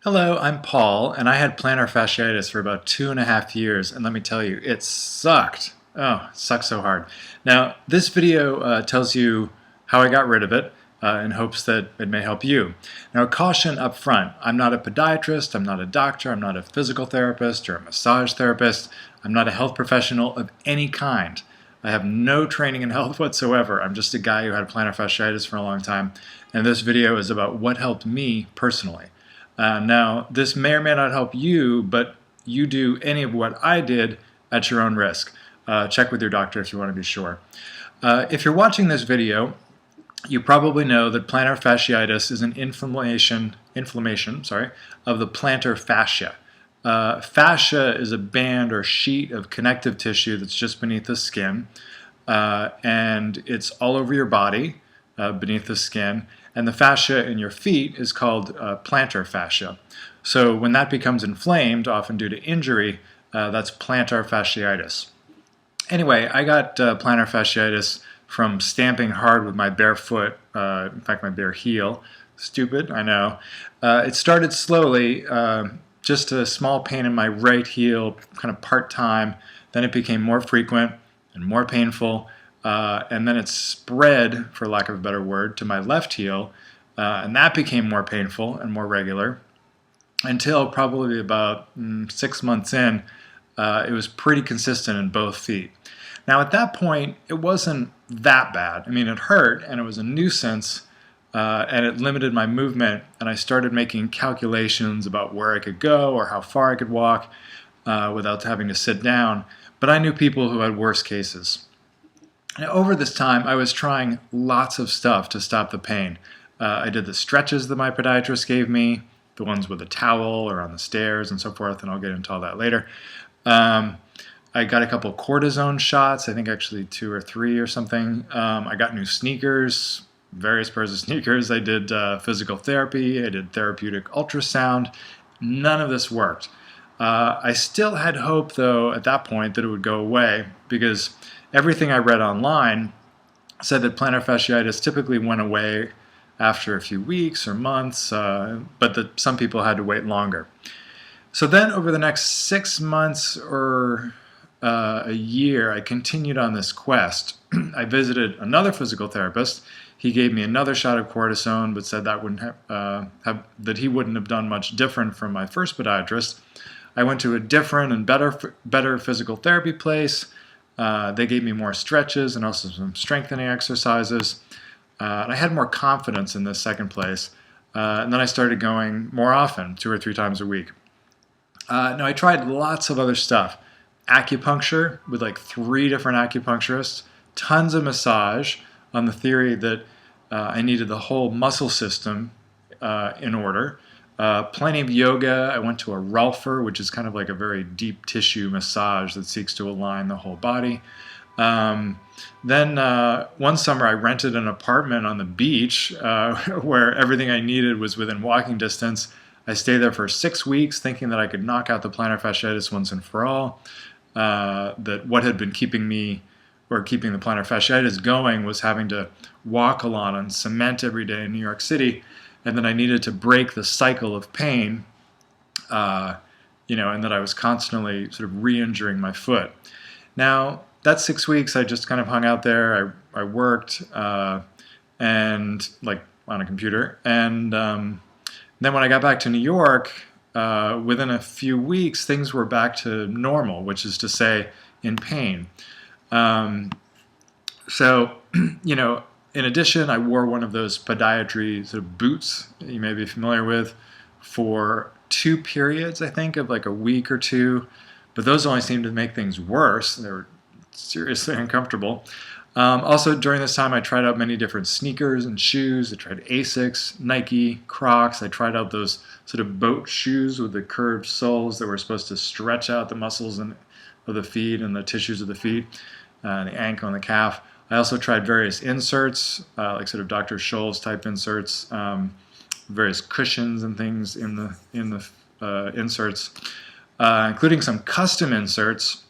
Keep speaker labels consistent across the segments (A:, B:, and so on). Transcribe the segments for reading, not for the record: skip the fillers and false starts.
A: Hello, I'm Paul, and I had plantar fasciitis for about 2.5 years, and let me tell you, it sucked. Oh, it sucked so hard. Now, this video tells you how I got rid of it in hopes that it may help you. Now, caution up front, I'm not a podiatrist, I'm not a doctor, I'm not a physical therapist or a massage therapist, I'm not a health professional of any kind. I have no training in health whatsoever. I'm just a guy who had plantar fasciitis for a long time, and this video is about what helped me personally. Now, this may or may not help you, but you do any of what I did at your own risk. Check with your doctor if you want to be sure. If you're watching this video, you probably know that plantar fasciitis is an inflammation of the plantar fascia. Fascia is a band or sheet of connective tissue that's just beneath the skin, and it's all over your body beneath the skin. And the fascia in your feet is called plantar fascia. So when that becomes inflamed, often due to injury, that's plantar fasciitis. Anyway, I got plantar fasciitis from stamping hard with my bare foot, in fact my bare heel. Stupid, I know. It started slowly, just a small pain in my right heel, kind of part-time. Then it became more frequent and more painful. And then it spread, for lack of a better word, to my left heel, and that became more painful and more regular until probably about 6 months in, it was pretty consistent in both feet. Now at that point, it wasn't that bad. I mean, it hurt and it was a nuisance, and it limited my movement, and I started making calculations about where I could go or how far I could walk without having to sit down, but I knew people who had worse cases. Now, over this time, I was trying lots of stuff to stop the pain. I did the stretches that my podiatrist gave me, the ones with a towel or on the stairs and so forth, and I'll get into all that later. I got a couple cortisone shots, I think actually 2 or 3 or something. I got new sneakers, various pairs of sneakers. I did physical therapy, I did therapeutic ultrasound. None of this worked. I still had hope, though, at that point that it would go away, because everything I read online said that plantar fasciitis typically went away after a few weeks or months, but that some people had to wait longer. So then over the next 6 months or a year, I continued on this quest. I visited another physical therapist. He gave me another shot of cortisone, but said that wouldn't that he wouldn't have done much different from my first podiatrist. I went to a different and better physical therapy place. They gave me more stretches and also some strengthening exercises. And I had more confidence in this second place. And then I started going more often, 2 or 3 times a week. Now, I tried lots of other stuff. Acupuncture with like 3 different acupuncturists. Tons of massage on the theory that I needed the whole muscle system in order. Plenty of yoga. I went to a Rolfer, which is kind of like a very deep tissue massage that seeks to align the whole body. Then one summer I rented an apartment on the beach where everything I needed was within walking distance. I stayed there for 6 weeks thinking that I could knock out the plantar fasciitis once and for all. That what had been keeping me, or keeping the plantar fasciitis going, was having to walk a lot on cement every day in New York City. And then I needed to break the cycle of pain, and that I was constantly sort of re-injuring my foot. Now, that 6 weeks, I just kind of hung out there. I worked, and like on a computer. And then when I got back to New York, within a few weeks, things were back to normal, which is to say, in pain. So, in addition, I wore one of those podiatry sort of boots that you may be familiar with for 2 periods, I think, of like a week or 2. But those only seemed to make things worse. They were seriously uncomfortable. Also, during this time, I tried out many different sneakers and shoes. I tried Asics, Nike, Crocs. I tried out those sort of boat shoes with the curved soles that were supposed to stretch out the muscles of the feet and the tissues of the feet, the ankle and the calf. I also tried various inserts, like sort of Dr. Scholl's type inserts, various cushions and things in the inserts, including some custom inserts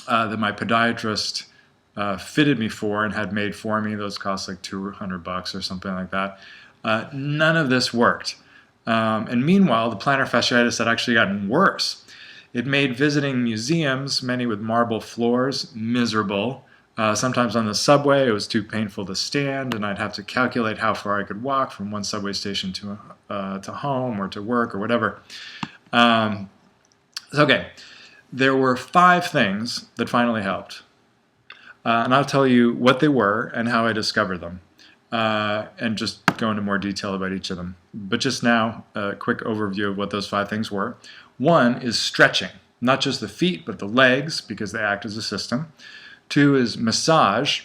A: that my podiatrist fitted me for and had made for me. Those cost like $200 or something like that. None of this worked. And meanwhile, the plantar fasciitis had actually gotten worse. It made visiting museums, many with marble floors, miserable. Sometimes on the subway, it was too painful to stand, and I'd have to calculate how far I could walk from one subway station to home or to work or whatever. Okay, there were 5 things that finally helped. And I'll tell you what they were and how I discovered them, and just go into more detail about each of them. But just now, a quick overview of what those 5 things were. 1 is stretching, not just the feet, but the legs, because they act as a system. 2 is massage,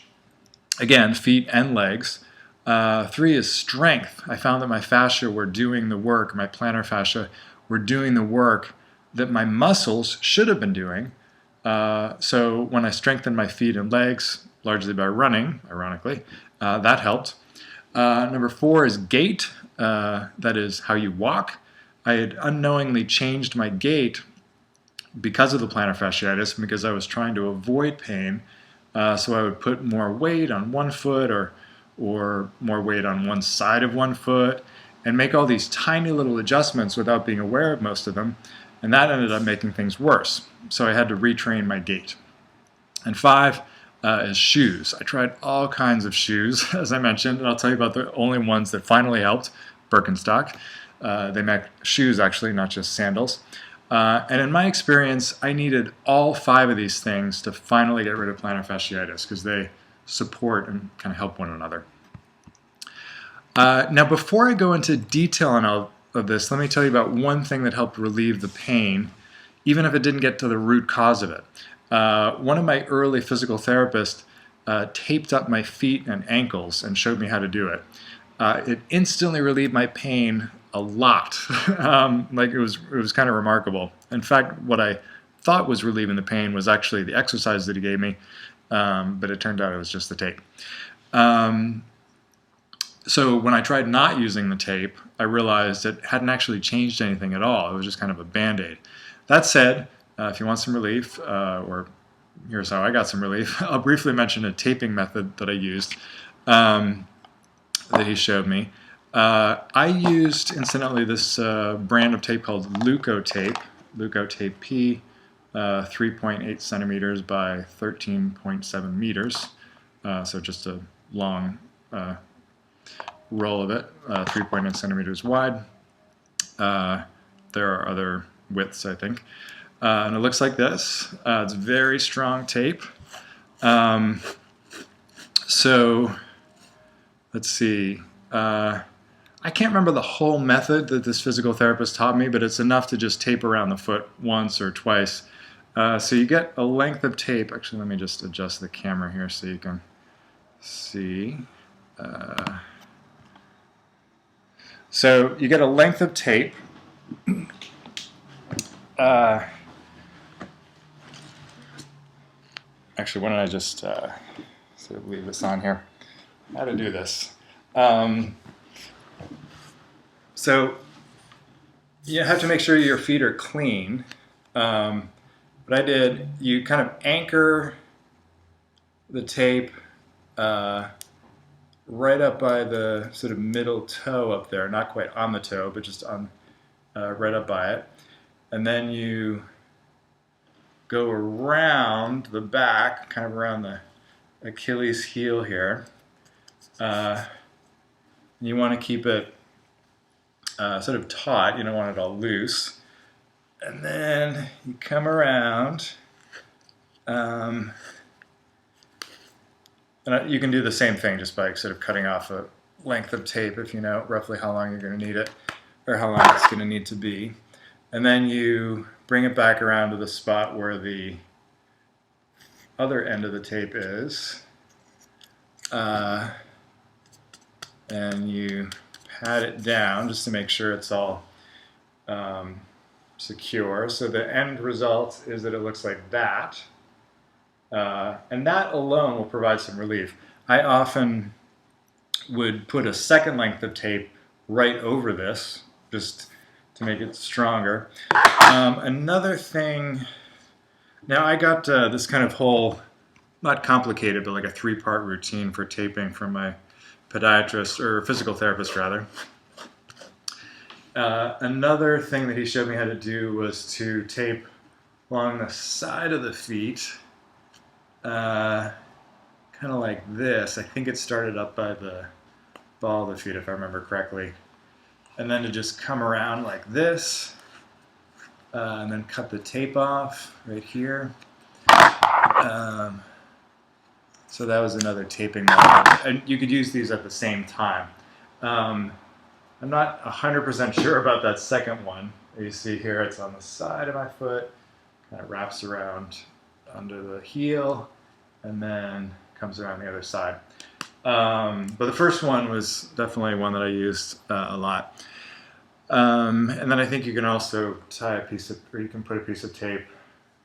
A: again, feet and legs. 3 is strength. I found that my fascia were doing the work, my plantar fascia were doing the work that my muscles should have been doing. So when I strengthened my feet and legs, largely by running, ironically, that helped. Number 4 is GAIT, that is how you walk. I had unknowingly changed my gait because of the plantar fasciitis, because I was trying to avoid pain. So I would put more weight on one foot or more weight on one side of one foot and make all these tiny little adjustments without being aware of most of them. And that ended up making things worse. So I had to retrain my gait. And 5 is shoes. I tried all kinds of shoes, as I mentioned, and I'll tell you about the only ones that finally helped, Birkenstock. They make shoes, actually, not just sandals. And in my experience, I needed all 5 of these things to finally get rid of plantar fasciitis, because they support and kind of help one another. Now, before I go into detail on all of this, let me tell you about one thing that helped relieve the pain, even if it didn't get to the root cause of it. One of my early physical therapists taped up my feet and ankles and showed me how to do it. It instantly relieved my pain a lot. Like it was kind of remarkable. In fact, what I thought was relieving the pain was actually the exercise that he gave me, but it turned out it was just the tape. So when I tried not using the tape, I realized it hadn't actually changed anything at all. It was just kind of a Band-Aid. That said, if you want some relief, or here's how I got some relief, I'll briefly mention a taping method that I used that he showed me. I used, incidentally, this brand of tape called Leukotape P, 3.8 centimeters by 13.7 meters. So just a long roll of it, 3.8 centimeters wide. There are other widths, I think. And it looks like this. It's very strong tape. So let's see. I can't remember the whole method that this physical therapist taught me, but it's enough to just tape around the foot once or twice. So you get a length of tape. Actually, let me just adjust the camera here so you can see. So you get a length of tape. Actually, why don't I just sort of leave this on here? How to do this. So you have to make sure your feet are clean. What I did, you kind of anchor the tape right up by the sort of middle toe up there, not quite on the toe, but just on right up by it. And then you go around the back, kind of around the Achilles heel here. You want to keep it sort of taut. You don't want it all loose. And then you come around. And you can do the same thing just by sort of cutting off a length of tape if you know roughly how long you're going to need it, or how long it's going to need to be. And then you bring it back around to the spot where the other end of the tape is. And you pat it down just to make sure it's all secure. So the end result is that it looks like that. And that alone will provide some relief. I often would put a second length of tape right over this, just to make it stronger. Another thing, now I got this kind of whole, not complicated, but like a 3-part routine for taping from my podiatrist, or physical therapist rather. Another thing that he showed me how to do was to tape along the side of the feet, kind of like this. I think it started up by the ball of the feet, if I remember correctly. And then to just come around like this, and then cut the tape off right here. So that was another taping method. And you could use these at the same time. I'm not 100% sure about that second one. You see here, it's on the side of my foot, kind of wraps around under the heel, and then comes around the other side. But the first one was definitely one that I used a lot. And then I think you can also tie a piece of, or you can put a piece of tape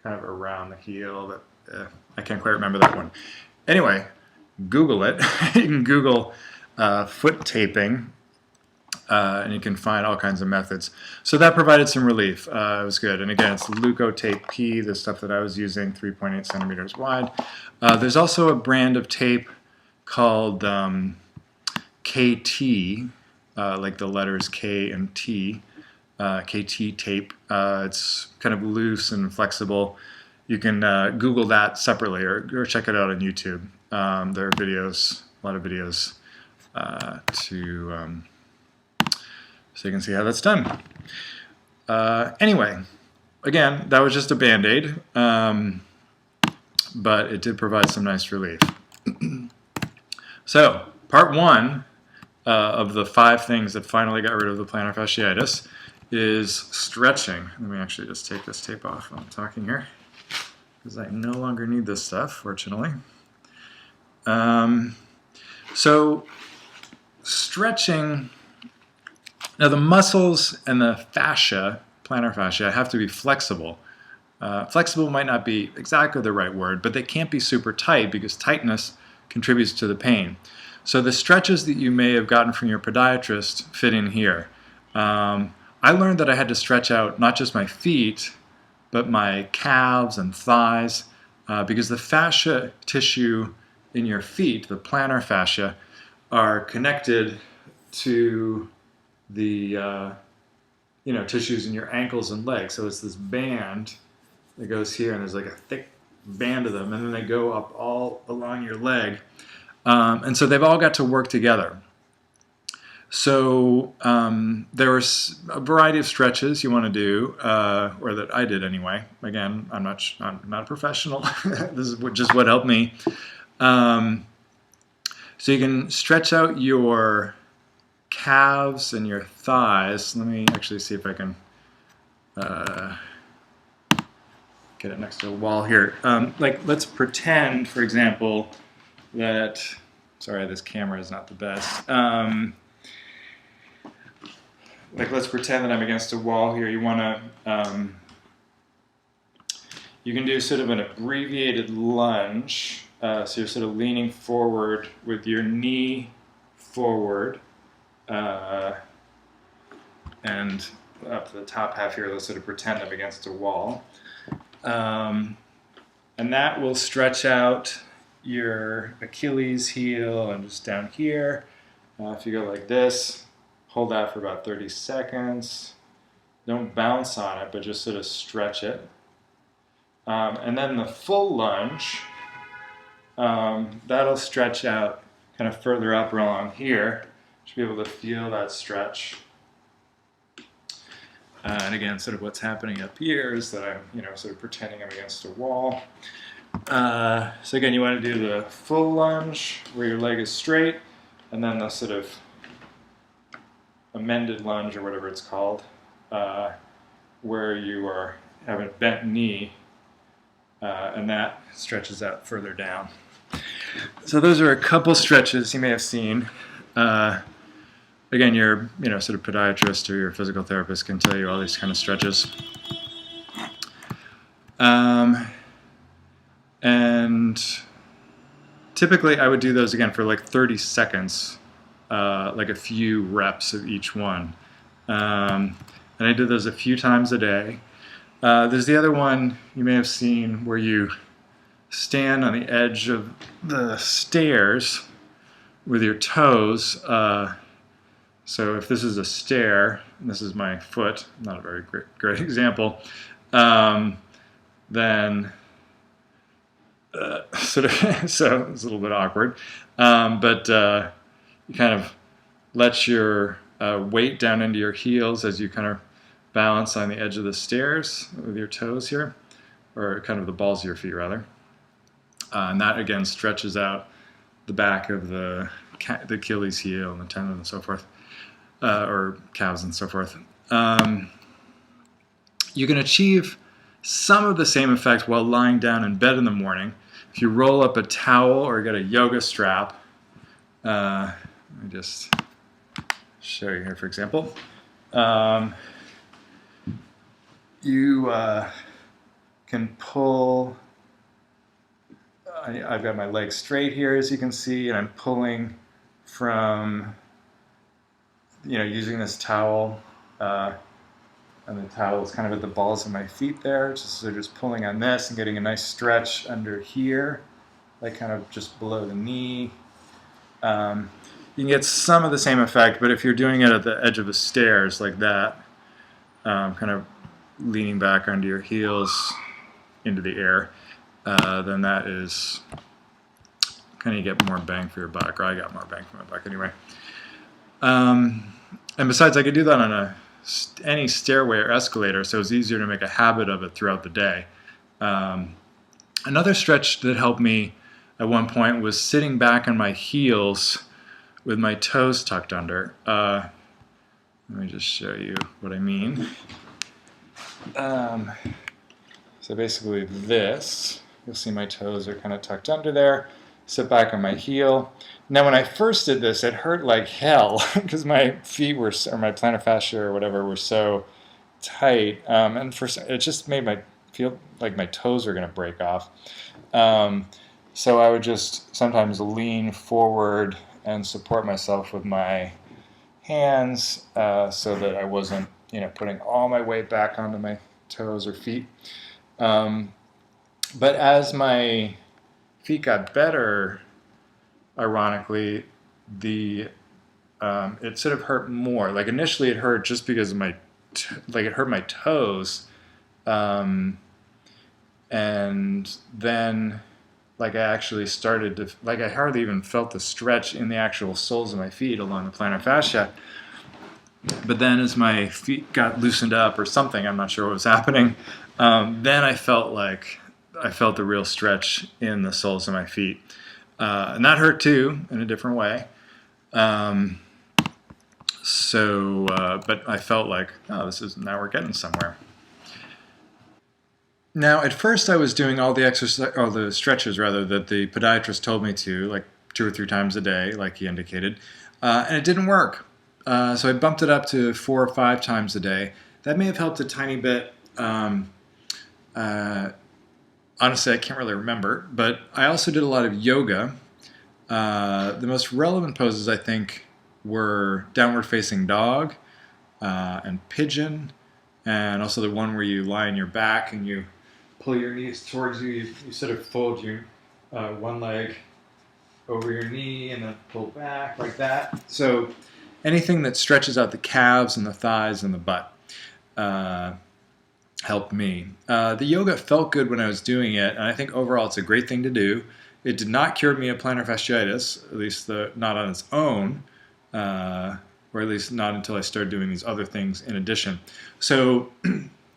A: kind of around the heel. That I can't quite remember that one. Anyway, Google it. You can Google foot taping. And you can find all kinds of methods. So that provided some relief. It was good. And again, it's Leukotape P, the stuff that I was using, 3.8 centimeters wide. There's also a brand of tape called KT, like the letters K and T, KT tape. It's kind of loose and flexible. You can Google that separately or check it out on YouTube. There are videos, a lot of videos so you can see how that's done. Anyway, again, that was just a Band-Aid, but it did provide some nice relief. So, part one of the 5 things that finally got rid of the plantar fasciitis is stretching. Let me actually just take this tape off while I'm talking here, because I no longer need this stuff, fortunately. So, stretching. Now the muscles and the fascia, plantar fascia, have to be flexible. Flexible might not be exactly the right word, but they can't be super tight because tightness contributes to the pain. So the stretches that you may have gotten from your podiatrist fit in here. I learned that I had to stretch out not just my feet, but my calves and thighs, because the fascia tissue in your feet, the plantar fascia, are connected to the tissues in your ankles and legs. So it's this band that goes here, and there's like a thick band of them, and then they go up all along your leg, and so they've all got to work together. So there's a variety of stretches you want to do, or that I did anyway. Again, I'm not a professional. This is just what helped me. So you can stretch out your calves and your thighs. Let me actually see if I can get it next to a wall here. Like, let's pretend, for example, that, sorry, this camera is not the best. Like, let's pretend that I'm against a wall here. You want to, you can do sort of an abbreviated lunge. So you're sort of leaning forward with your knee forward. And up to the top half here, let's sort of pretend I'm against a wall. And that will stretch out your Achilles heel and just down here. If you go like this, hold that for about 30 seconds. Don't bounce on it, but just sort of stretch it. And then the full lunge, that'll stretch out kind of further up or along here. Should be able to feel that stretch. And again, sort of what's happening up here is that I'm, sort of pretending I'm against a wall. So again, you want to do the full lunge where your leg is straight, and then the sort of amended lunge, or whatever it's called, where you have a bent knee, and that stretches out further down. So those are a couple stretches you may have seen. Again, your sort of podiatrist or your physical therapist can tell you all these kind of stretches. And typically I would do those again for like 30 seconds, like a few reps of each one. And I did those a few times a day. There's the other one you may have seen where you stand on the edge of the stairs with your toes So if this is a stair, and this is my foot, not a very great example, then sort of, so it's a little bit awkward, but you kind of let your weight down into your heels as you kind of balance on the edge of the stairs with your toes here, or kind of the balls of your feet rather. And that again stretches out the back of the Achilles heel and the tendon and so forth, or calves and so forth. You can achieve some of the same effect while lying down in bed in the morning. If you roll up a towel or get a yoga strap, let me just show you here, for example. You can pull, I've got my legs straight here, as you can see, and I'm pulling from, using this towel, and the towel is kind of at the balls of my feet there, so just pulling on this and getting a nice stretch under here, like kind of just below the knee. You can get some of the same effect, but if you're doing it at the edge of the stairs like that, kind of leaning back onto your heels into the air, then that is kind of, you get more bang for your buck, or I got more bang for my buck anyway. And besides, I could do that on any stairway or escalator, so it's easier to make a habit of it throughout the day. Another stretch that helped me at one point was sitting back on my heels with my toes tucked under. Let me just show you what I mean. So basically this, you'll see my toes are kind of tucked under there. Sit back on my heel. Now when I first did this, it hurt like hell because my feet were, or my plantar fascia or whatever, were so tight, and it just made me feel like my toes were going to break off. So I would just sometimes lean forward and support myself with my hands, so that I wasn't, putting all my weight back onto my toes or feet. But as my feet got better, ironically, it sort of hurt more. Like initially it hurt just because of it hurt my toes, and then I actually started to, I hardly even felt the stretch in the actual soles of my feet along the plantar fascia. But then as my feet got loosened up or something, I'm not sure what was happening, then I felt the real stretch in the soles of my feet. And that hurt too, in a different way. But I felt like, oh, now we're getting somewhere. Now, at first I was doing all the stretches rather, that the podiatrist told me to, like 2 or 3 times a day, like he indicated, and it didn't work. So I bumped it up to 4 or 5 times a day. That may have helped a tiny bit. Honestly, I can't really remember, but I also did a lot of yoga. The most relevant poses, I think, were downward facing dog, and pigeon, and also the one where you lie on your back and you pull your knees towards you. You sort of fold your one leg over your knee and then pull back like that. So anything that stretches out the calves and the thighs and the butt helped me. The yoga felt good when I was doing it, and I think overall it's a great thing to do. It did not cure me of plantar fasciitis, at least not on its own, or at least not until I started doing these other things in addition. So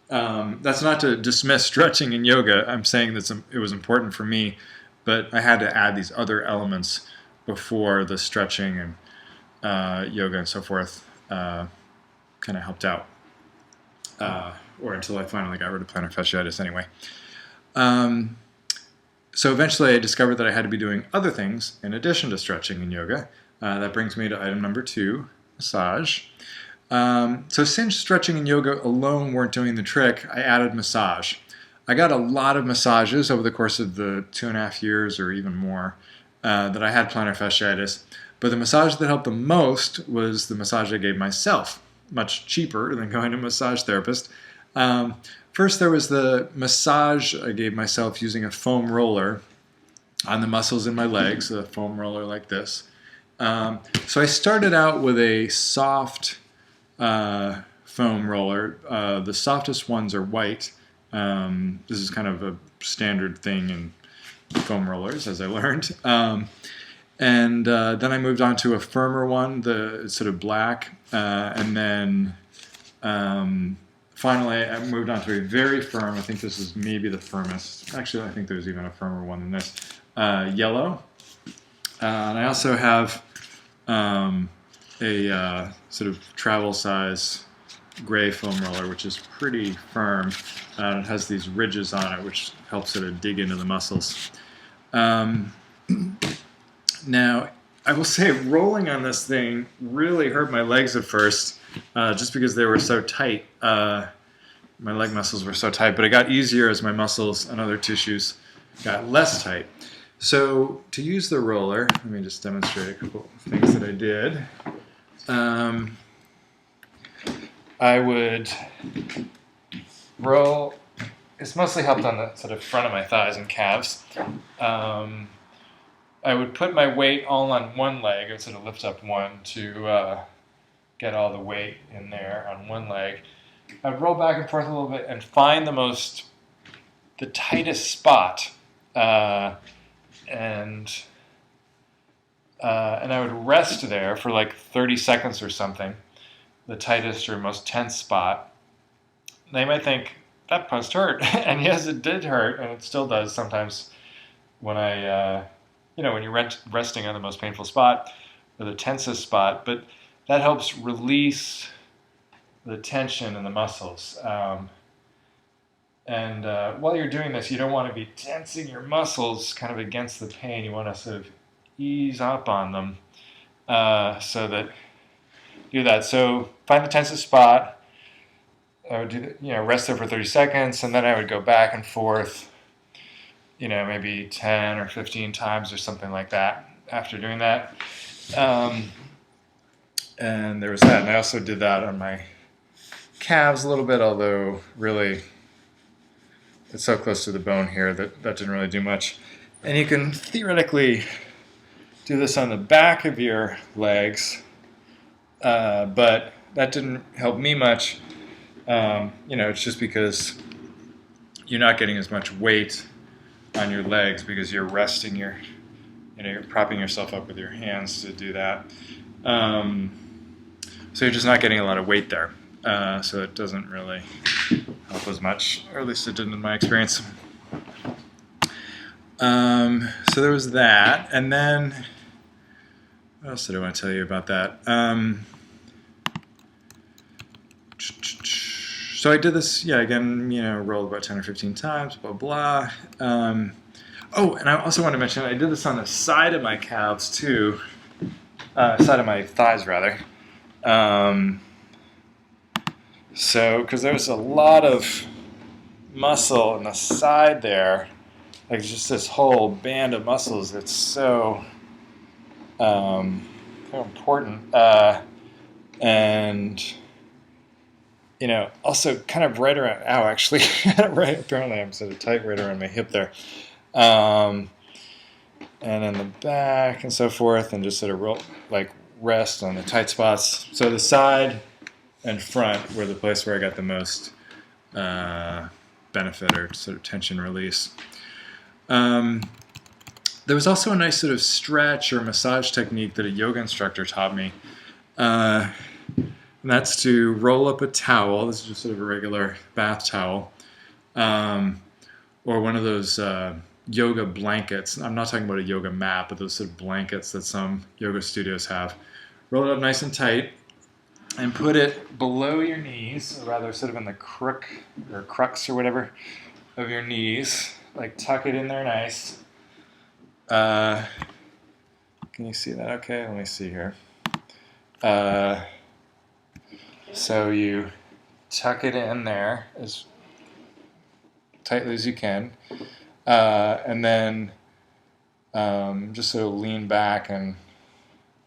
A: that's not to dismiss stretching in yoga. I'm saying that it was important for me, but I had to add these other elements before the stretching and yoga and so forth kind of helped out, or until I finally got rid of plantar fasciitis anyway. So eventually I discovered that I had to be doing other things in addition to stretching and yoga. That brings me to item number 2, massage. So since stretching and yoga alone weren't doing the trick, I added massage. I got a lot of massages over the course of the 2.5 years or even more that I had plantar fasciitis. But the massage that helped the most was the massage I gave myself, much cheaper than going to a massage therapist. First, there was the massage I gave myself using a foam roller on the muscles in my legs, a foam roller like this. So I started out with a soft foam roller. The softest ones are white. This is kind of a standard thing in foam rollers, as I learned. And then I moved on to a firmer one, the sort of black, and then finally I moved on to a very firm. I think this is maybe the firmest. Actually, I think there's even a firmer one than this. Yellow. And I also have a sort of travel size gray foam roller, which is pretty firm. It has these ridges on it, which helps sort of dig into the muscles. Now, I will say rolling on this thing really hurt my legs at first, just because they were so tight. My leg muscles were so tight, but it got easier as my muscles and other tissues got less tight. So to use the roller, let me just demonstrate a couple of things that I did. I would roll. It's mostly helped on the sort of front of my thighs and calves. I would put my weight all on one leg. I would sort of lift up one to get all the weight in there on one leg. I'd roll back and forth a little bit and find the tightest spot, and I would rest there for like 30 seconds or something, the tightest or most tense spot. They might think, that must hurt. And yes, it did hurt, and it still does sometimes when when you're resting on the most painful spot or the tensest spot, but that helps release the tension in the muscles. And while you're doing this, you don't want to be tensing your muscles kind of against the pain. You want to sort of ease up on them so that do that. So find the tensest spot. I would do rest there for 30 seconds, and then I would go back and forth, maybe 10 or 15 times or something like that after doing that. And there was that. And I also did that on my calves a little bit, although really it's so close to the bone here that didn't really do much. And you can theoretically do this on the back of your legs, but that didn't help me much. It's just because you're not getting as much weight on your legs because you're resting you're propping yourself up with your hands to do that. So you're just not getting a lot of weight there. So it doesn't really help as much, or at least it didn't in my experience. So there was that, and then what else did I want to tell you about that? So I did this, again, rolled about 10 or 15 times, blah, blah. Oh, and I also want to mention I did this on the side of my calves too, side of my thighs rather. So, because there's a lot of muscle on the side there, like just this whole band of muscles that's so important. And also kind of right around, actually, right, apparently I'm sort of tight right around my hip there. And in the back and so forth, and just sort of rest on the tight spots. So the side and front were the place where I got the most benefit or sort of tension release. There was also a nice sort of stretch or massage technique that a yoga instructor taught me. And that's to roll up a towel. This is just sort of a regular bath towel. Or one of those yoga blankets. I'm not talking about a yoga mat, but those sort of blankets that some yoga studios have. Roll it up nice and tight and put it below your knees, or rather sort of in the crux or whatever of your knees. Like tuck it in there nice. Can you see that okay? Let me see here. So you tuck it in there as tightly as you can, and then just sort of lean back and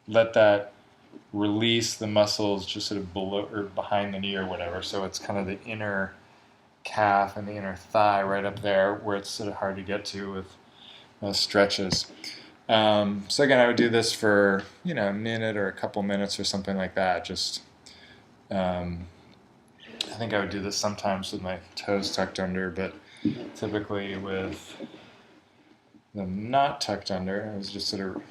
A: let that release the muscles just sort of below or behind the knee or whatever. So it's kind of the inner calf and the inner thigh right up there where it's sort of hard to get to with those stretches. So again, I would do this for, a minute or a couple minutes or something like that. Just, I think I would do this sometimes with my toes tucked under, but typically with them not tucked under, I was just sort of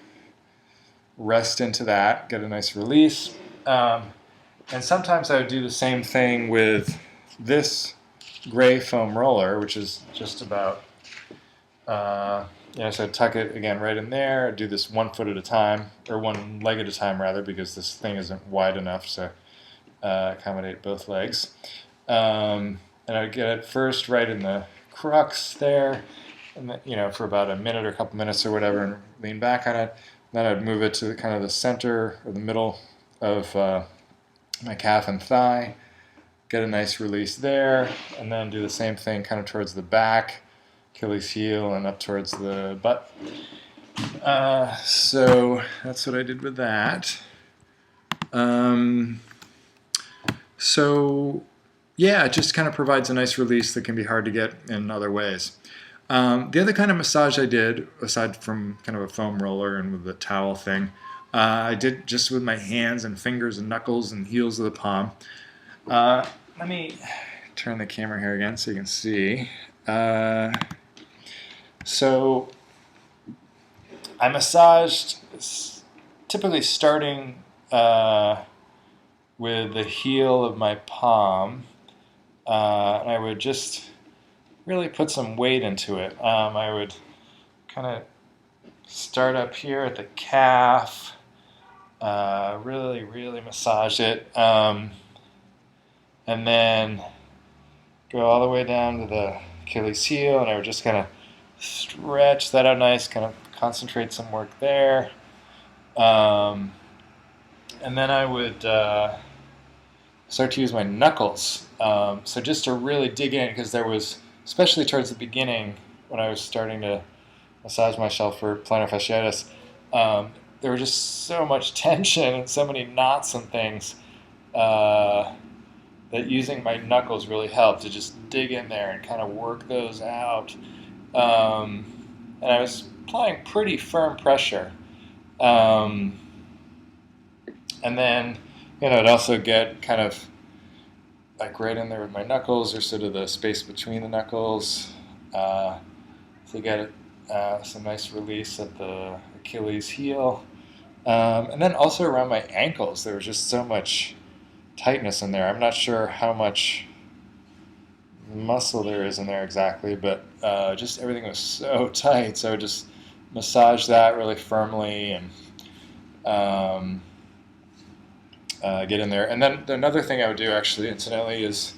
A: rest into that, get a nice release. And sometimes I would do the same thing with this gray foam roller, which is just about, so I'd tuck it again right in there. I'd do this 1 foot at a time, or one leg at a time rather, because this thing isn't wide enough to accommodate both legs. And I'd get it first right in the crux there, and then, for about a minute or a couple minutes or whatever, and lean back on it. Then I'd move it to kind of the center or the middle of my calf and thigh, get a nice release there, and then do the same thing kind of towards the back, Achilles heel, and up towards the butt. So that's what I did with that. So yeah, it just kind of provides a nice release that can be hard to get in other ways. The other kind of massage I did, aside from kind of a foam roller and with the towel thing, I did just with my hands and fingers and knuckles and heels of the palm. Let me turn the camera here again so you can see. So I massaged, typically starting with the heel of my palm, and I would just really put some weight into it. I would kind of start up here at the calf, really massage it, and then go all the way down to the Achilles heel, and I would just kind of stretch that out nice, kind of concentrate some work there. And then I would start to use my knuckles. So just to really dig in, because there was, especially towards the beginning, when I was starting to massage myself for plantar fasciitis, there was just so much tension and so many knots and things that using my knuckles really helped to just dig in there and kind of work those out. And I was applying pretty firm pressure. And then, I'd also get kind of like right in there with my knuckles, or sort of the space between the knuckles, to get some nice release at the Achilles heel. And then also around my ankles, there was just so much tightness in there. I'm not sure how much muscle there is in there exactly, but just everything was so tight. So I would just massage that really firmly and get in there. And then another thing I would do, actually, incidentally, is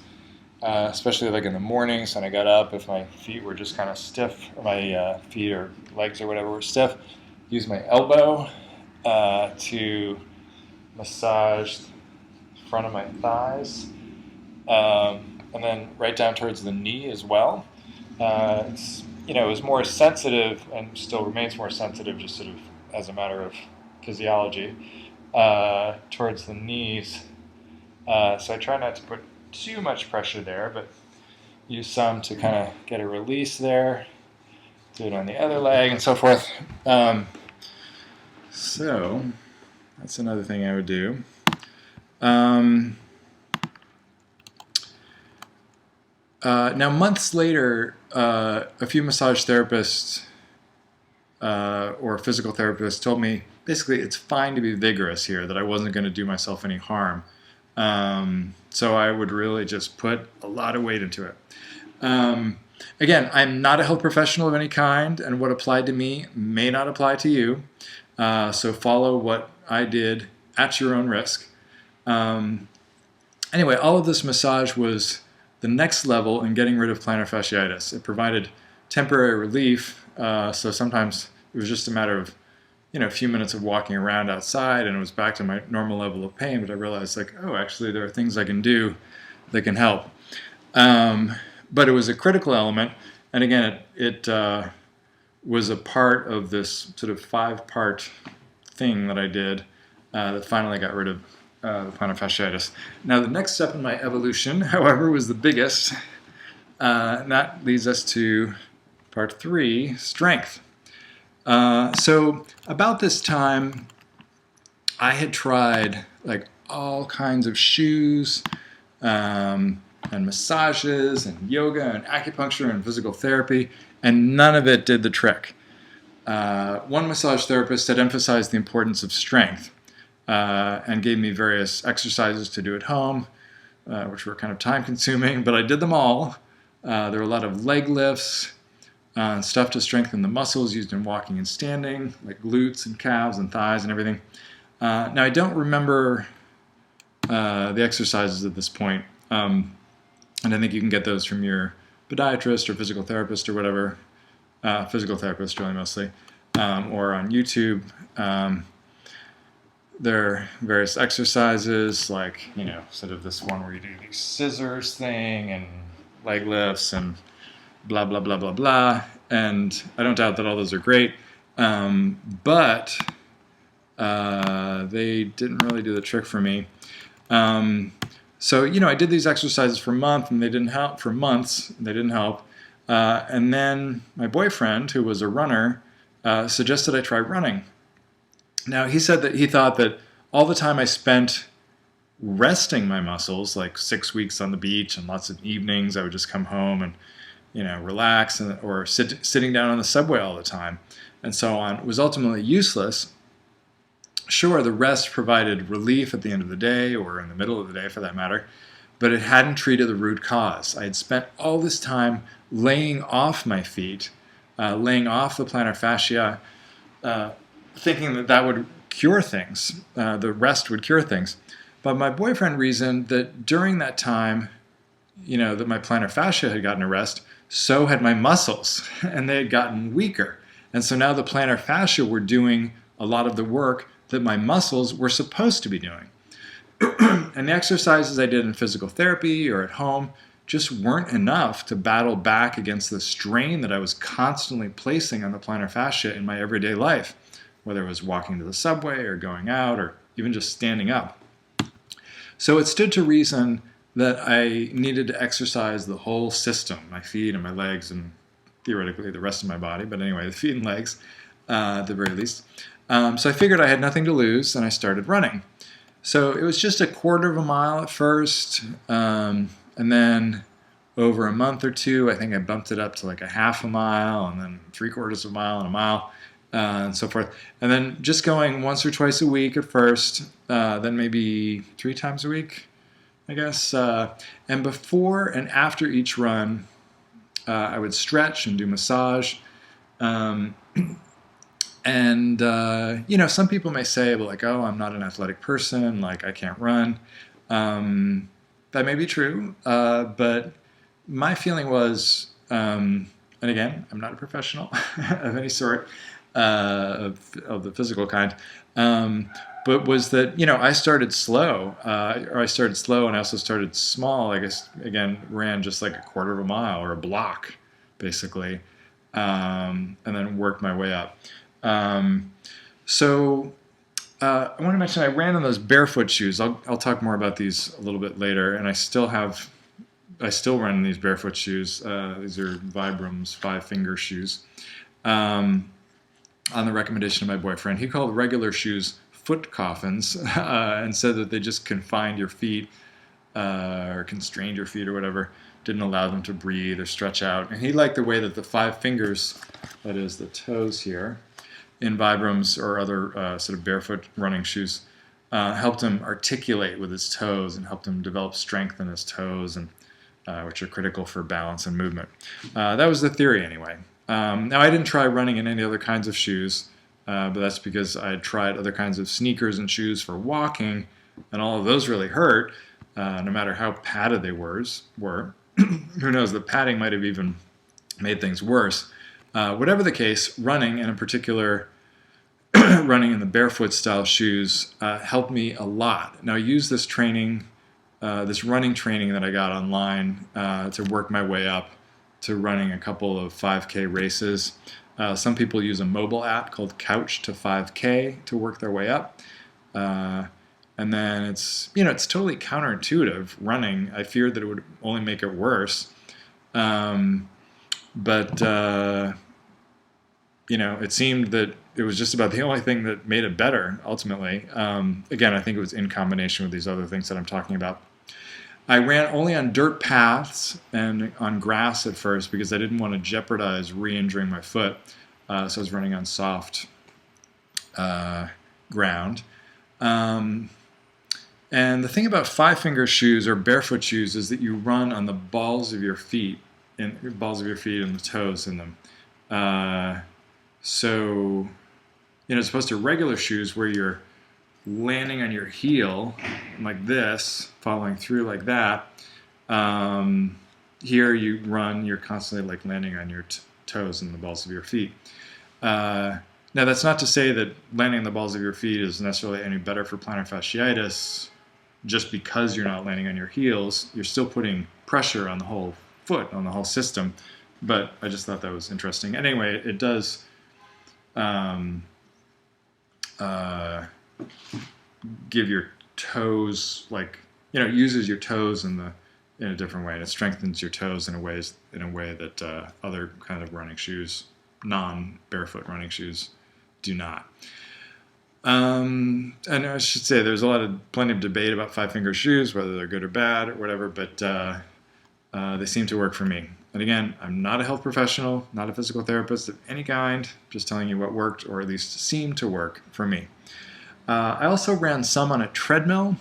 A: especially like in the mornings when I got up, if my feet were just kind of stiff, or my feet or legs or whatever were stiff, use my elbow to massage the front of my thighs, and then right down towards the knee as well. It was more sensitive, and still remains more sensitive, just sort of as a matter of physiology, towards the knees. So I try not to put too much pressure there, but use some to kind of get a release there. Do it on the other leg and so forth. So that's another thing I would do. Now, months later, a few massage therapists or physical therapists told me basically it's fine to be vigorous here, that I wasn't going to do myself any harm. So I would really just put a lot of weight into it. Again, I'm not a health professional of any kind, and what applied to me may not apply to you. So follow what I did at your own risk. Anyway, all of this massage was the next level in getting rid of plantar fasciitis. It provided temporary relief, so sometimes it was just a matter of a few minutes of walking around outside, and it was back to my normal level of pain. But I realized, actually there are things I can do that can help. But it was a critical element, and again, it was a part of this sort of 5-part thing that I did that finally got rid of the plantar fasciitis. Now, the next step in my evolution, however, was the biggest, and that leads us to part 3, strength. So about this time, I had tried like all kinds of shoes, and massages and yoga and acupuncture and physical therapy, and none of it did the trick. One massage therapist had emphasized the importance of strength and gave me various exercises to do at home, which were kind of time consuming, but I did them all. There were a lot of leg lifts, stuff to strengthen the muscles used in walking and standing, like glutes and calves and thighs and everything. Now, I don't remember the exercises at this point, and I think you can get those from your podiatrist or physical therapist or whatever, physical therapist really mostly, or on YouTube. There are various exercises like, sort of this one where you do these scissors thing and leg lifts and blah, blah, blah, blah, blah. And I don't doubt that all those are great, but they didn't really do the trick for me. So, I did these exercises for a month and they didn't help. For months, they didn't help. And then my boyfriend, who was a runner, suggested I try running. Now, he said that he thought that all the time I spent resting my muscles, like 6 weeks on the beach and lots of evenings, I would just come home and, relax or sitting down on the subway all the time and so on, was ultimately useless. Sure, the rest provided relief at the end of the day or in the middle of the day for that matter, but it hadn't treated the root cause. I had spent all this time laying off my feet, laying off the plantar fascia, thinking that that would cure things, the rest would cure things. But my boyfriend reasoned that during that time, that my plantar fascia had gotten a rest, so had my muscles, and they had gotten weaker. And so now the plantar fascia were doing a lot of the work that my muscles were supposed to be doing. And the exercises I did in physical therapy or at home just weren't enough to battle back against the strain that I was constantly placing on the plantar fascia in my everyday life, whether it was walking to the subway or going out or even just standing up. So it stood to reason that I needed to exercise the whole system, my feet and my legs and theoretically the rest of my body, but anyway, the feet and legs at the very least. So I figured I had nothing to lose and I started running. So it was just a quarter of a mile at first, and then over a month or two, I think I bumped it up to like a half a mile and then 3/4 of a mile and a mile. And so forth. And then just going once or twice a week at first, then maybe 3 times a week, I guess. And before and after each run, I would stretch and do massage. And, some people may say, well, like, oh, I'm not an athletic person, like, I can't run. That may be true, but my feeling was, and again, I'm not a professional of any sort, of the physical kind, but was that, I started slow, and I also started small. I guess, again, ran just like a quarter of a mile or a block, basically, and then worked my way up. So I want to mention I ran in those barefoot shoes. I'll talk more about these a little bit later, and I still run in these barefoot shoes. These are Vibrams 5-finger shoes. On the recommendation of my boyfriend, he called regular shoes foot coffins and said that they just confined your feet or constrained your feet or whatever, didn't allow them to breathe or stretch out. And he liked the way that the 5 fingers, that is the toes here, in Vibrams or other sort of barefoot running shoes, helped him articulate with his toes and helped him develop strength in his toes, and which are critical for balance and movement. That was the theory anyway. Now, I didn't try running in any other kinds of shoes, but that's because I had tried other kinds of sneakers and shoes for walking, and all of those really hurt, no matter how padded they were. Who knows, the padding might have even made things worse. Whatever the case, running, and in particular running in the barefoot style shoes, helped me a lot. Now, I use this training, this running training that I got online to work my way up to running a couple of 5K races. Some people use a mobile app called Couch to 5K to work their way up. And then it's totally counterintuitive running. I feared that it would only make it worse. But it seemed that it was just about the only thing that made it better, ultimately. Again, I think it was in combination with these other things that I'm talking about. I ran only on dirt paths and on grass at first because I didn't want to jeopardize re-injuring my foot. So I was running on soft ground. And the thing about five-finger shoes or barefoot shoes is that you run on the balls of your feet, and the toes in them. So, as opposed to regular shoes where you're landing on your heel like this, following through like that, here you're constantly like landing on your toes and the balls of your feet. Now, that's not to say that landing on the balls of your feet is necessarily any better for plantar fasciitis. Just because you're not landing on your heels, you're still putting pressure on the whole foot, on the whole system. But I just thought that was interesting. Anyway, it does give your toes, like, it uses your toes in a different way, and it strengthens your toes in a way that other kind of running shoes, non-barefoot running shoes, do not. And I should say there's plenty of debate about five-finger shoes, whether they're good or bad or whatever, but they seem to work for me. And again, I'm not a health professional, not a physical therapist of any kind, just telling you what worked, or at least seemed to work for me. I also ran some on a treadmill,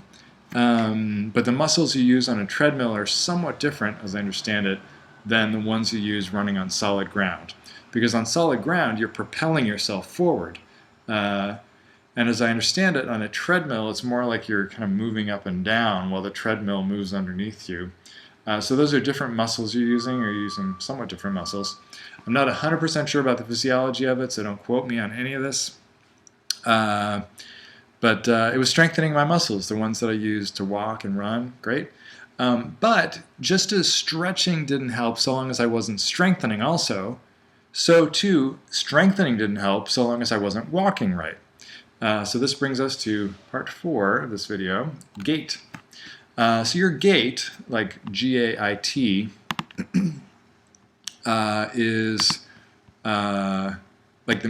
A: but the muscles you use on a treadmill are somewhat different, as I understand it, than the ones you use running on solid ground. Because on solid ground, you're propelling yourself forward. And as I understand it, on a treadmill, it's more like you're kind of moving up and down while the treadmill moves underneath you. So those are different muscles you're using, or you're using somewhat different muscles. I'm not 100% sure about the physiology of it, so don't quote me on any of this. But it was strengthening my muscles, the ones that I used to walk and run. Great. But just as stretching didn't help so long as I wasn't strengthening also, so too strengthening didn't help so long as I wasn't walking right. So this brings us to part 4 of this video, GAIT. So your GAIT, like G-A-I-T, is like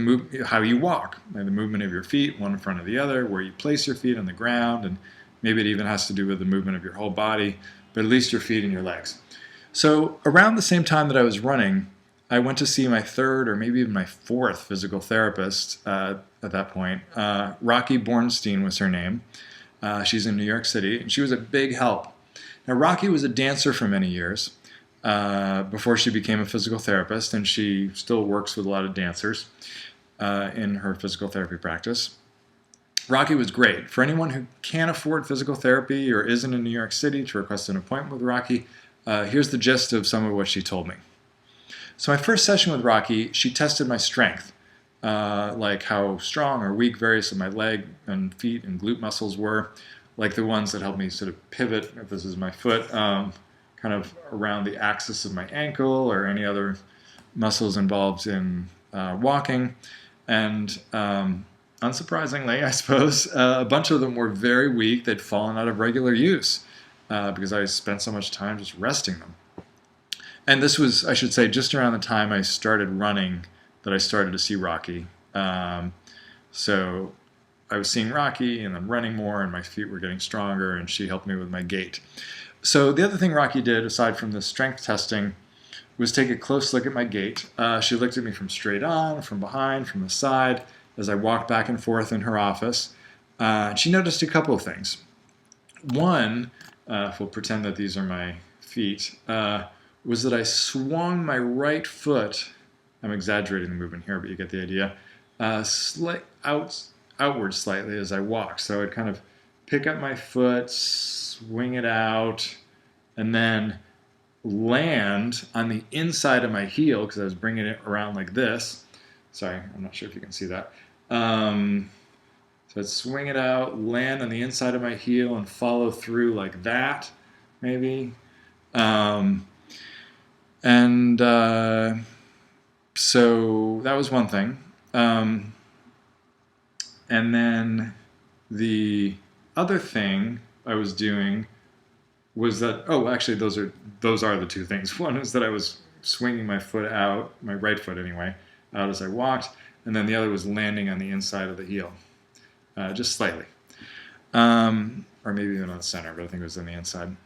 A: how you walk, like the movement of your feet, one in front of the other, where you place your feet on the ground, and maybe it even has to do with the movement of your whole body, but at least your feet and your legs. So around the same time that I was running, I went to see my 3rd or maybe even my 4th physical therapist at that point. Rocky Bornstein was her name. She's in New York City, and she was a big help. Now, Rocky was a dancer for many years before she became a physical therapist, and she still works with a lot of dancers in her physical therapy practice. Rocky was great. For anyone who can't afford physical therapy or isn't in New York City to request an appointment with Rocky, here's the gist of some of what she told me. So my first session with Rocky, she tested my strength, like how strong or weak various of my leg and feet and glute muscles were, like the ones that help me sort of pivot, if this is my foot, kind of around the axis of my ankle, or any other muscles involved in walking. And unsurprisingly, I suppose, a bunch of them were very weak. They'd fallen out of regular use because I spent so much time just resting them. And this was, I should say, just around the time I started running that I started to see Rocky. So I was seeing Rocky and then running more, and my feet were getting stronger, and she helped me with my gait. So the other thing Rocky did, aside from the strength testing, was take a close look at my gait. She looked at me from straight on, from behind, from the side, as I walked back and forth in her office. She noticed a couple of things. One, if we'll pretend that these are my feet, was that I swung my right foot, I'm exaggerating the movement here, but you get the idea, outward slightly as I walked. So I'd kind of pick up my foot, swing it out, and then land on the inside of my heel, because I was bringing it around like this. Sorry, I'm not sure if you can see that. So I'd swing it out, land on the inside of my heel, and follow through like that, maybe. So that was one thing. And then the other thing I was doing was that, actually those are the two things. One is that I was swinging my foot out, my right foot anyway, out as I walked. and then the other was landing on the inside of the heel, just slightly. Or maybe even on the center, but I think it was on the inside.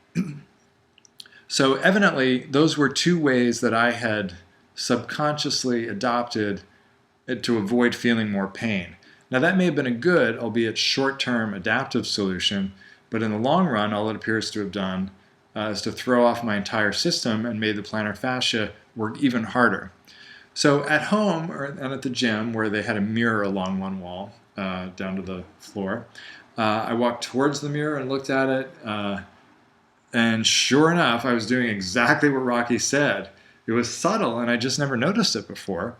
A: So evidently, those were two ways that I had subconsciously adopted to avoid feeling more pain. Now that may have been a good, albeit short-term adaptive solution, but in the long run, all it appears to have done is to throw off my entire system and made the plantar fascia work even harder. So at home and at the gym, where they had a mirror along one wall down to the floor, I walked towards the mirror and looked at it, and sure enough, I was doing exactly what Rocky said. It was subtle, and I just never noticed it before.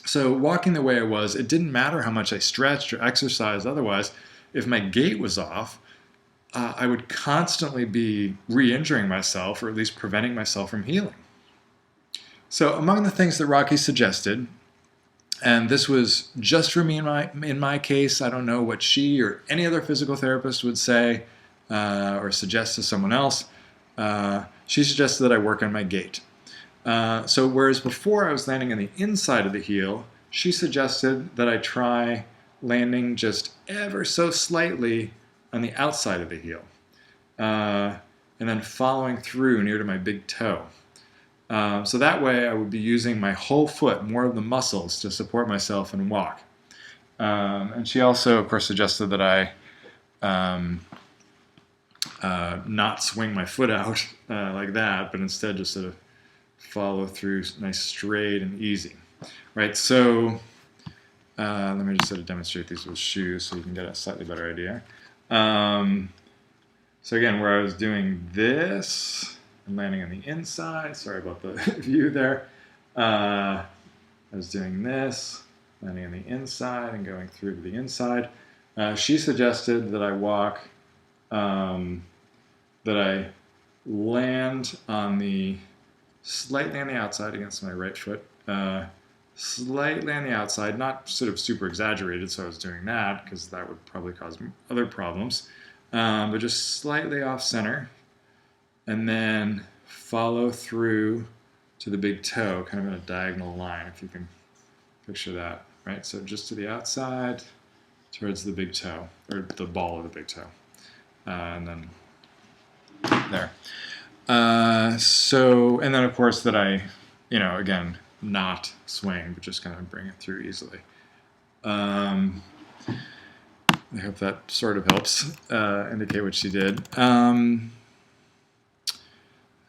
A: So walking the way I was, it didn't matter how much I stretched or exercised otherwise. If my gait was off, I would constantly be re-injuring myself, or at least preventing myself from healing. So among the things that Rocky suggested, and this was just for me in my case, I don't know what she or any other physical therapist would say or suggest to someone else, she suggested that I work on my gait. So whereas before I was landing on the inside of the heel, she suggested that I try landing just ever so slightly on the outside of the heel, and then following through near to my big toe. So that way I would be using my whole foot, more of the muscles, to support myself and walk. And she also, of course, suggested that I not swing my foot out like that, but instead just sort of follow through nice, straight, and easy. Right, so let me just sort of demonstrate these with shoes so you can get a slightly better idea. So again, where I was doing this and landing on the inside, sorry about the view there, I was doing this, landing on the inside and going through to the inside. She suggested that I walk, that I land on slightly on the outside against my right foot, slightly on the outside, not sort of super exaggerated, so I was doing that because that would probably cause other problems, but just slightly off center, and then follow through to the big toe, kind of in a diagonal line, if you can picture that, right? So just to the outside, towards the big toe, or the ball of the big toe, and then there. So, and then of course that I, again, not swing, but just kind of bring it through easily. I hope that sort of helps indicate what she did.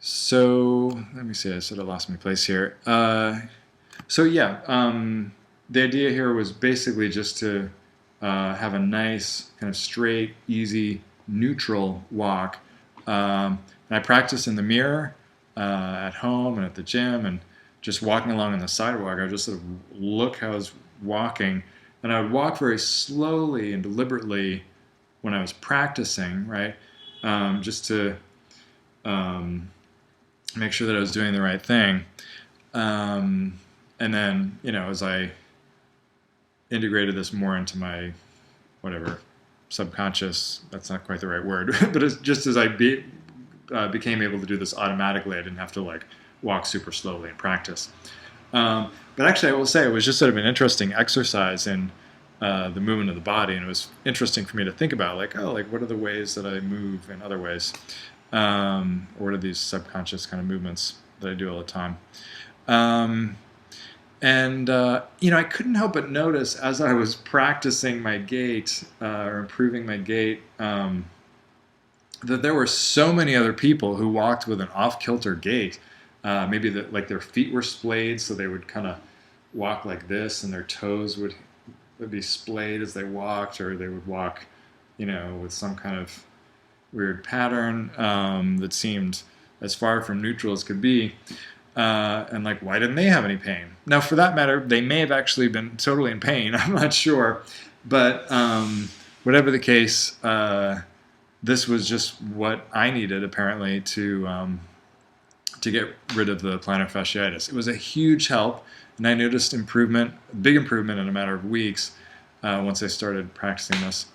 A: So let me see, I sort of lost my place here. So yeah, the idea here was basically just to have a nice, kind of straight, easy, neutral walk. And I practiced in the mirror at home and at the gym, and just walking along on the sidewalk. I would just sort of look how I was walking, and I would walk very slowly and deliberately when I was practicing, right? Just to make sure that I was doing the right thing. And then, as I integrated this more into my, whatever, subconscious, that's not quite the right word, but it's just as I became able to do this automatically, I didn't have to walk super slowly and practice. But actually, I will say it was just sort of an interesting exercise in the movement of the body, and it was interesting for me to think about, what are the ways that I move in other ways? Or what are these subconscious kind of movements that I do all the time? I couldn't help but notice as I was practicing my gait or improving my gait that there were so many other people who walked with an off-kilter gait. Maybe their feet were splayed, so they would kind of walk like this, and their toes would be splayed as they walked, or they would walk, with some kind of weird pattern that seemed as far from neutral as could be. And why didn't they have any pain? Now, for that matter, they may have actually been totally in pain. I'm not sure. But whatever the case, this was just what I needed, apparently, to get rid of the plantar fasciitis. It was a huge help, and I noticed big improvement in a matter of weeks once I started practicing this.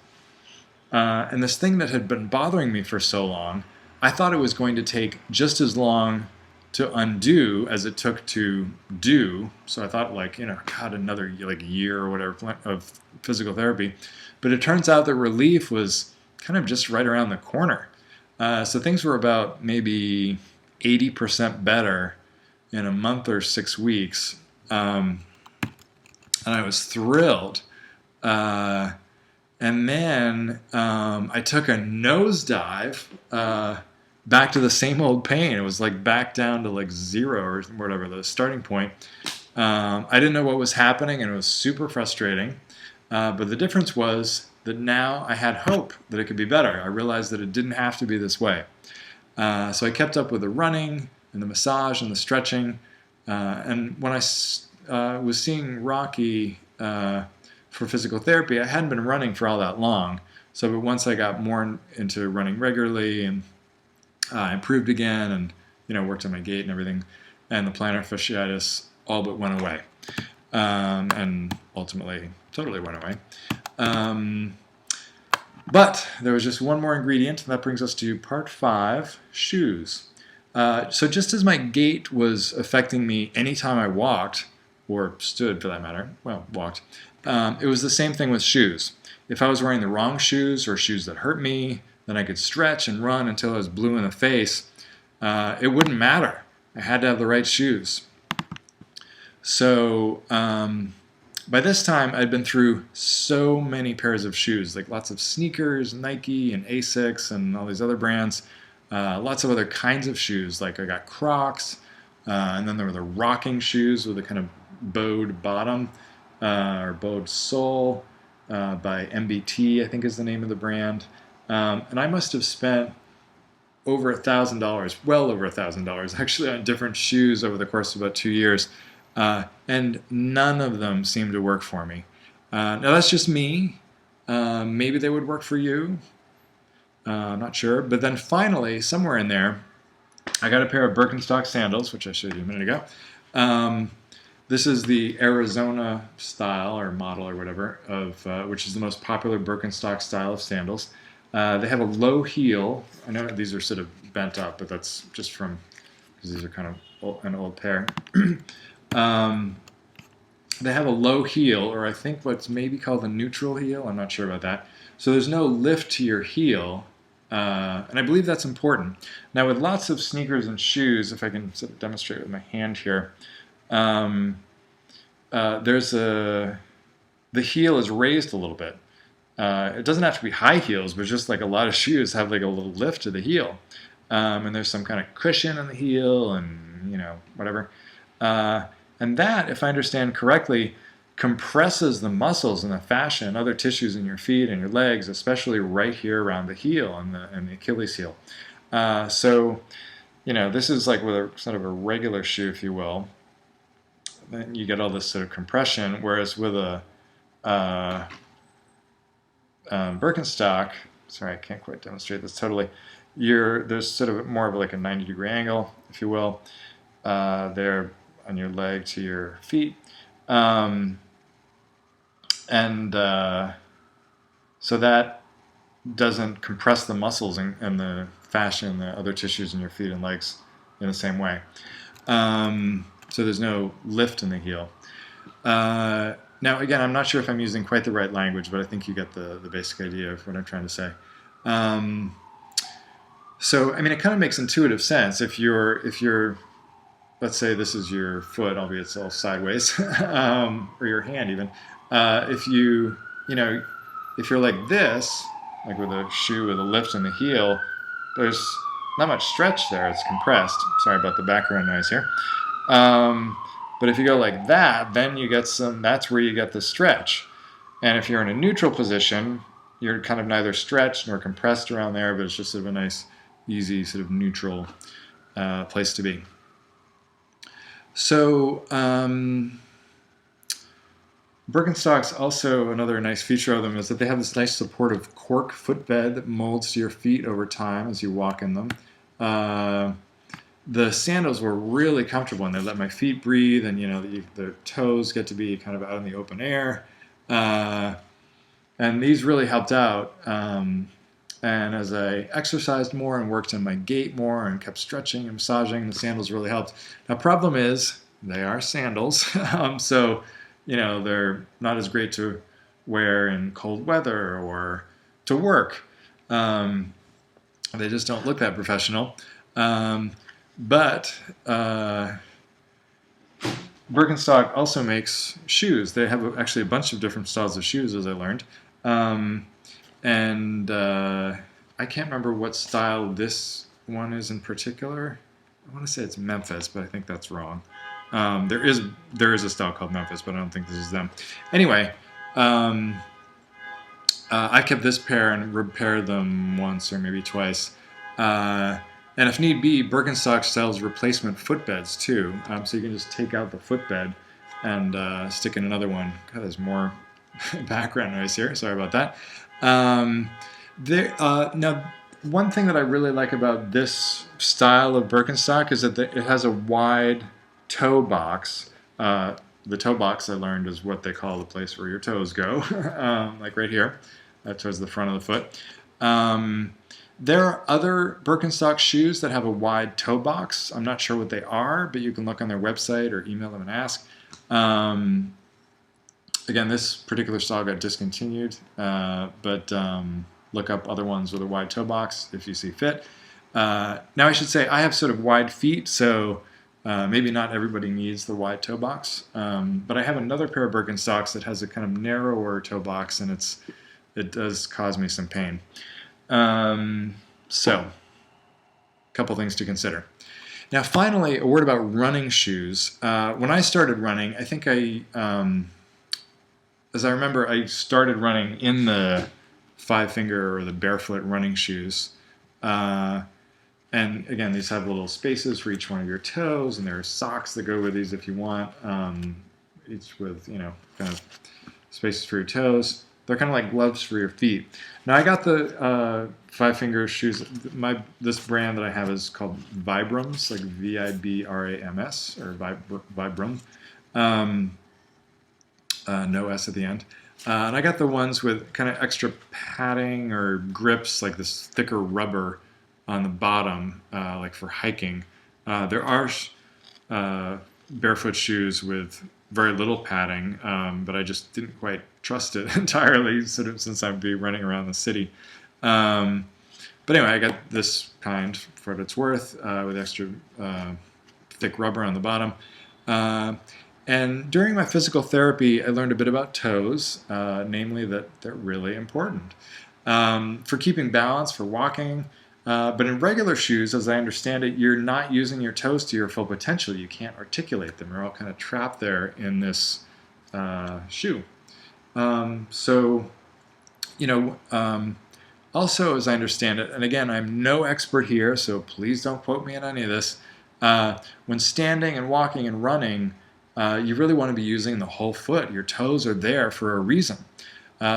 A: And this thing that had been bothering me for so long, I thought it was going to take just as long to undo as it took to do. So I thought, like, God, another like year or whatever of physical therapy. But it turns out that relief was kind of just right around the corner. So things were about maybe 80% better in a month or 6 weeks. And I was thrilled. And then I took a nosedive back to the same old pain. It was like back down to like 0 or whatever, the starting point. I didn't know what was happening, and it was super frustrating. But the difference was that now I had hope that it could be better. I realized that it didn't have to be this way. So I kept up with the running and the massage and the stretching. And when I was seeing Rocky for physical therapy, I hadn't been running for all that long. So but once I got more into running regularly and improved again and worked on my gait and everything, and the plantar fasciitis all but went away. And ultimately totally went away. But there was just one more ingredient, and that brings us to part 5, shoes. So just as my gait was affecting me anytime I walked, or stood for that matter, well, walked, it was the same thing with shoes. If I was wearing the wrong shoes or shoes that hurt me, then I could stretch and run until I was blue in the face. It wouldn't matter. I had to have the right shoes. So by this time, I'd been through so many pairs of shoes, like lots of sneakers, Nike and Asics and all these other brands, lots of other kinds of shoes, like I got Crocs, and then there were the rocking shoes with a kind of bowed bottom, or bowed sole, by MBT, I think is the name of the brand. And I must have spent over $1,000, well over $1,000 actually, on different shoes over the course of about 2 years. And none of them seemed to work for me. Now that's just me. Maybe they would work for you. I'm not sure. But then finally, somewhere in there, I got a pair of Birkenstock sandals, which I showed you a minute ago. This is the Arizona style or model or whatever of which is the most popular Birkenstock style of sandals. They have a low heel. I know these are sort of bent up, but that's just from because these are kind of an old pair. They have a low heel, or I think what's maybe called a neutral heel. I'm not sure about that. So there's no lift to your heel, and I believe that's important. Now with lots of sneakers and shoes, if I can sort of demonstrate with my hand here, the heel is raised a little bit. It doesn't have to be high heels, but just like a lot of shoes have like a little lift to the heel. And there's some kind of cushion in the heel and, whatever. And that, if I understand correctly, compresses the muscles and the fascia and other tissues in your feet and your legs, especially right here around the heel and the Achilles heel. So, this is like with a sort of a regular shoe, if you will. Then you get all this sort of compression, whereas with a Birkenstock, sorry, I can't quite demonstrate this totally. There's sort of more of like a 90-degree angle, if you will, there on your leg to your feet, so that doesn't compress the muscles and the fascia and the other tissues in your feet and legs in the same way. So there's no lift in the heel. Now, again, I'm not sure if I'm using quite the right language, but I think you get the basic idea of what I'm trying to say. So, I mean, it kind of makes intuitive sense. If you're, let's say this is your foot, albeit it's all sideways, or your hand even. If you're like this, like with a shoe with a lift in the heel, there's not much stretch there. It's compressed. Sorry about the background noise here. But if you go like that, then you get that's where you get the stretch. And if you're in a neutral position, you're kind of neither stretched nor compressed around there, but it's just sort of a nice, easy, sort of neutral place to be. So Birkenstocks, also another nice feature of them is that they have this nice supportive cork footbed that molds to your feet over time as you walk in them. The sandals were really comfortable, and they let my feet breathe, and the toes get to be kind of out in the open air. And these really helped out. And as I exercised more and worked on my gait more and kept stretching and massaging, the sandals really helped. Now, problem is, they are sandals, so they're not as great to wear in cold weather or to work. They just don't look that professional. But Birkenstock also makes shoes. They have actually a bunch of different styles of shoes, as I learned. And I can't remember what style this one is in particular. I want to say it's Memphis, but I think that's wrong. There is a style called Memphis, but I don't think this is them. Anyway, I kept this pair and repaired them once or maybe twice. And if need be, Birkenstock sells replacement footbeds too. So you can just take out the footbed and stick in another one. God, there's more background noise here. Sorry about that. Now, one thing that I really like about this style of Birkenstock is that it has a wide toe box. The toe box, I learned, is what they call the place where your toes go, like right here, towards the front of the foot. There are other Birkenstock shoes that have a wide toe box. I'm not sure what they are, but you can look on their website or email them and ask. Again, this particular style got discontinued, but look up other ones with a wide toe box if you see fit. Now, I should say I have sort of wide feet, so maybe not everybody needs the wide toe box. But I have another pair of Birkenstocks that has a kind of narrower toe box, and it does cause me some pain. So, a couple things to consider. Now, finally, a word about running shoes. When I started running, I think as I remember, I started running in the 5-finger or the barefoot running shoes. And again, these have little spaces for each one of your toes, and there are socks that go with these if you want, each with, kind of spaces for your toes. They're kind of like gloves for your feet. Now, I got the 5-finger shoes. This brand that I have is called Vibrams, like Vibrams, or Vibram. No S at the end. And I got the ones with kind of extra padding or grips, like this thicker rubber on the bottom, like for hiking. There are barefoot shoes with very little padding, but I just didn't quite trust it entirely, sort of, since I'd be running around the city. But anyway, I got this kind for what it's worth, with extra thick rubber on the bottom. And during my physical therapy, I learned a bit about toes, namely that they're really important for keeping balance, for walking. But in regular shoes, as I understand it, you're not using your toes to your full potential. You can't articulate them. They're all kind of trapped there in this shoe. Also, as I understand it, and again, I'm no expert here, so please don't quote me on any of this, when standing and walking and running, you really want to be using the whole foot. Your toes are there for a reason.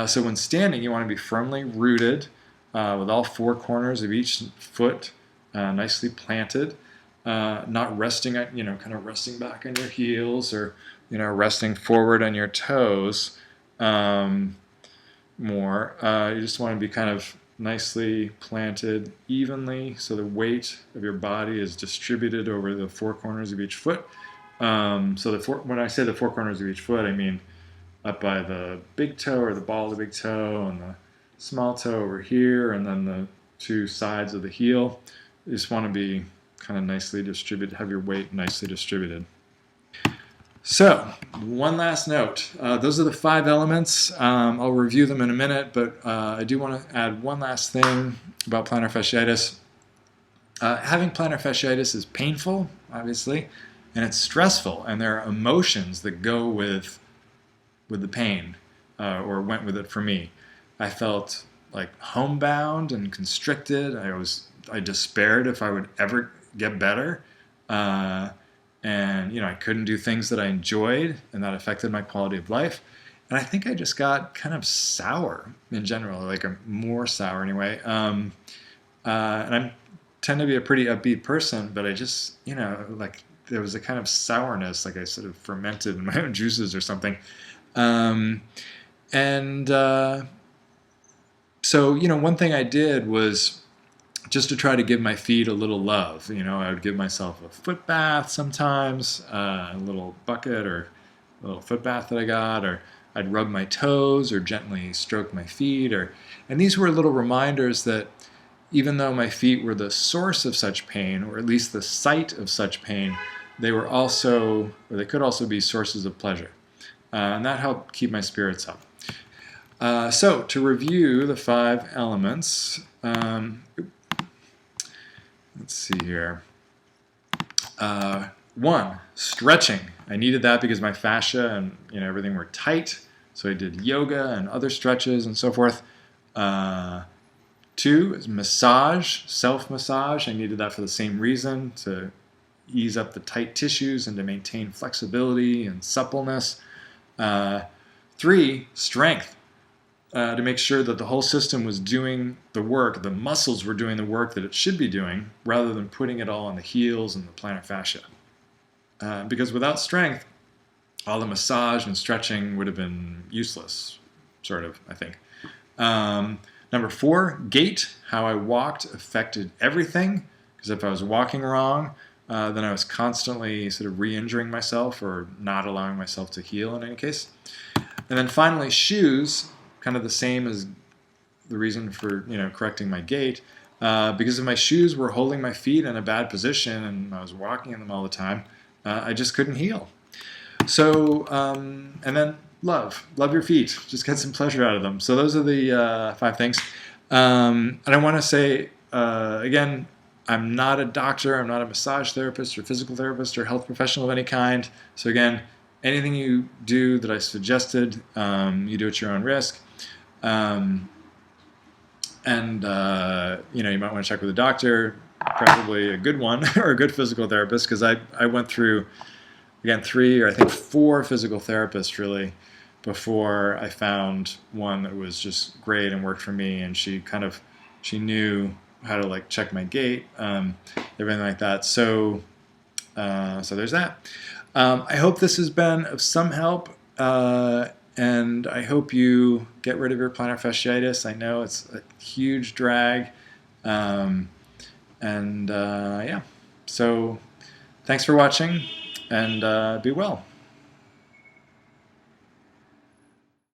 A: So when standing, you want to be firmly rooted, with all 4 corners of each foot nicely planted, not resting at, kind of resting back on your heels, or, resting forward on your toes more. You just want to be kind of nicely planted evenly, so the weight of your body is distributed over the 4 corners of each foot. When I say the 4 corners of each foot, I mean up by the big toe or the ball of the big toe, and the small toe over here, and then the 2 sides of the heel. You just want to be kind of nicely distributed, have your weight nicely distributed. So, one last note. Those are the 5 elements. I'll review them in a minute, but I do want to add one last thing about plantar fasciitis. Having plantar fasciitis is painful, obviously, and it's stressful, and there are emotions that go with the pain, or went with it for me. I felt like homebound and constricted. I despaired if I would ever get better. And, I couldn't do things that I enjoyed, and that affected my quality of life. And I think I just got kind of sour in general, like more sour anyway. And I tend to be a pretty upbeat person, but I just, like there was a kind of sourness, like I sort of fermented in my own So, one thing I did was just to try to give my feet a little love. I would give myself a foot bath sometimes, a little bucket or a little foot bath that I got, or I'd rub my toes or gently stroke my feet. And these were little reminders that even though my feet were the source of such pain, or at least the site of such pain, they were also, or they could also be sources of pleasure. And that helped keep my spirits up. So to review the 5 elements, let's see here. 1, stretching. I needed that because my fascia and everything were tight, so I did yoga and other stretches and so forth. 2 is massage, self-massage. I needed that for the same reason, to ease up the tight tissues and to maintain flexibility and suppleness. 3, strength. To make sure that the whole system was doing the work, the muscles were doing the work that it should be doing, rather than putting it all on the heels and the plantar fascia. Because without strength, all the massage and stretching would have been useless, sort of, I think. Number 4, gait. How I walked affected everything, because if I was walking wrong, then I was constantly sort of re-injuring myself or not allowing myself to heal in any case. And then finally, shoes. Kind of the same as the reason for correcting my gait, because if my shoes were holding my feet in a bad position and I was walking in them all the time, I just couldn't heal. So and then love your feet, just get some pleasure out of them. So those are the 5 things. And I want to say again, I'm not a doctor, I'm not a massage therapist or physical therapist or health professional of any kind. So again, anything you do that I suggested, you do at your own risk. You might want to check with a doctor, preferably a good one or a good physical therapist, because I went through, again, 3 or I think 4 physical therapists really before I found one that was just great and worked for me, and she knew how to check my gait, everything like that. So there's that. I hope this has been of some help, and I hope you get rid of your plantar fasciitis. I know it's a huge drag, yeah. So thanks for watching, and be well.